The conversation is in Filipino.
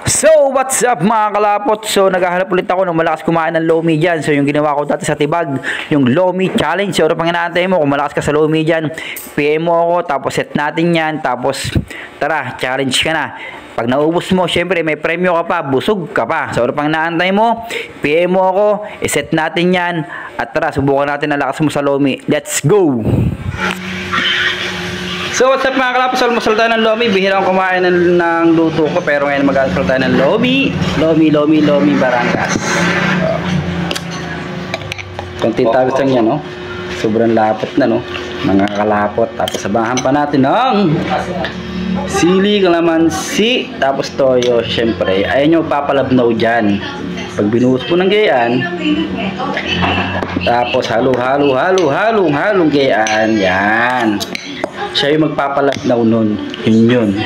So, what's up mga kalapot? So, naghahanap ulit ako ng malakas kumain ng lomi dyan. So, yung ginawa ko dati sa Tibag, yung lomi challenge. So, ano pang inaantay mo? Kung malakas ka sa lomi dyan, PM mo ako, tapos set natin yan, tapos, tara, challenge ka na. Pag naubos mo, syempre, may premyo ka pa, busog ka pa. So, ano pang inaantay mo? PM mo ako, iset natin yan, at tara, subukan natin ang lakas mo sa lomi. Let's go! So what's up mga kalapos, almusal tayo ng lomi. Bihira akong kumain ng luto ko, pero ngayon mag-almusal tayo ng lomi Barangas. Konting tawis lang yan, no? Sobrang lapot na, no? Mga kalapot. Tapos sabahan pa natin ng sili, kalamansi, tapos toyo. Syempre, ayun yung papalabnaw dyan. Pag binuhos po ng gayaan, tapos halong gayaan, yan. Siya yung magpapalabnaw nun. Yun.